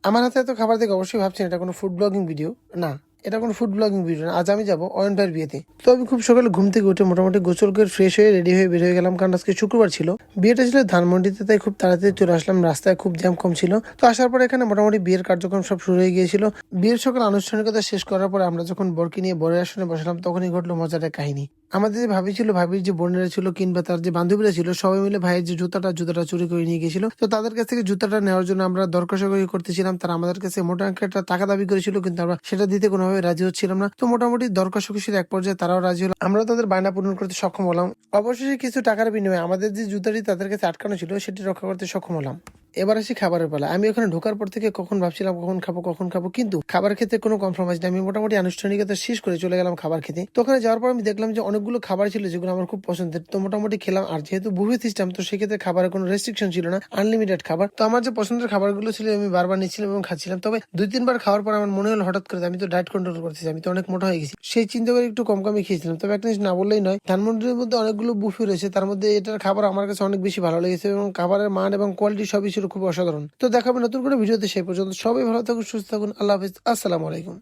আমার হাতে এত খাবার দেখে অবশ্যই ভাবছেন এটা কোনো ফুড ব্লগিং ভিডিও না। এটা কোনো ফুড ব্লগিং ভিডিও না। আজ আমি যাবো অয়ন ভাইয়ের বিয়েতে। তো আমি খুব সকালে ঘুম থেকে উঠে মোটামুটি গোসল করে ফ্রেশ হয়ে রেডি হয়ে বের হয়ে গেলাম, কারণ আজকে শুক্রবার ছিল। বিয়েটা ছিল ধানমন্ডিতে, তাই খুব তাড়াতাড়ি চলে আসলাম। রাস্তায় খুব জ্যাম কম ছিল। তো আসার পর এখানে মোটামুটি বিয়ের কার্যক্রম সব শুরু হয়ে গিয়েছিল। বিয়ের সকল আনুষ্ঠানিকতা শেষ করার পর আমরা যখন বরকে নিয়ে বরের আসনে বসলাম, তখনই ঘটলো মজার এক কাহিনী। আমাদের যে ভাবি ছিল, ভাবির যে বোনেরা ছিল কিংবা তার যে বান্ধবীরা ছিল, সবাই মিলে ভাইয়ের যে জুতাটা চুরি করে নিয়ে গেছিল। তো তাদের কাছ থেকে জুতাটা নেওয়ার জন্য আমরা দর কষাকষি করতেছিলাম। তারা আমাদের কাছে মোটা একটা টাকা দাবি করেছিল, কিন্তু আমরা সেটা দিতে কোনোভাবে রাজি হচ্ছিলাম না। তো মোটামুটি দর কষাকষির এক পর্যায়ে তারাও রাজি হলো, আমরা তাদের বায়না পূরণ করতে সক্ষম হলাম। অবশেষে কিছু টাকার বিনিময়ে আমাদের যে জুতাটি তাদের কাছে আটকানো ছিল সেটি রক্ষা করতে সক্ষম হলাম। এবার আসি খাবারের পালা। আমি ওখানে ঢোকার পর থেকে কখন ভাবছিলাম কখন খাবো, কিন্তু খাবার খেতে কোনো কম্প্রোমাইজ নেই। আমি মোটামুটি আনুষ্ঠানিকতা শেষ করে চলে গেলাম খাবার খেতে। তো ওখানে যাওয়ার পর আমি দেখলাম যে অনেকগুলো খাবার ছিল যেগুলো আমার খুব পছন্দের। তো মোটামুটি খেলাম, আর যেহেতু বুফে সিস্টেম, তো সেক্ষেত্রে খাবারের কোনো রেস্ট্রিকশন ছিল না, আনলিমিটেড খাবার। তো আমার যে পছন্দের খাবারগুলো ছিল আমি বারবার নিচ্ছিলাম এবং খাচ্ছিলাম। তবে 2-3 বার খাওয়ার পর আমার মনে হলো হঠাৎ করে আমি তো ডায়েট কন্ট্রোল করতেছি, আমি তো অনেক মোটা হয়ে গেছি। সেই চিন্তা করে একটু কম খেয়েছিলাম। তবে একটা জিনিস না বললেই নয়, ধানমন্ডির মধ্যে অনেকগুলো বুফে রয়েছে, তার মধ্যে এটার খাবার আমার কাছে অনেক বেশি ভালো লেগেছে এবং খাবারের মান এবং কোয়ালিটি সবই ছিল খুব অসাধারণ। তো দেখাবে নতুন করে ভিডিওতে, সেই পর্যন্ত সবাই ভালো থাকুন, সুস্থ থাকুন, আল্লাহ হাফিজ, আসসালামু আলাইকুম।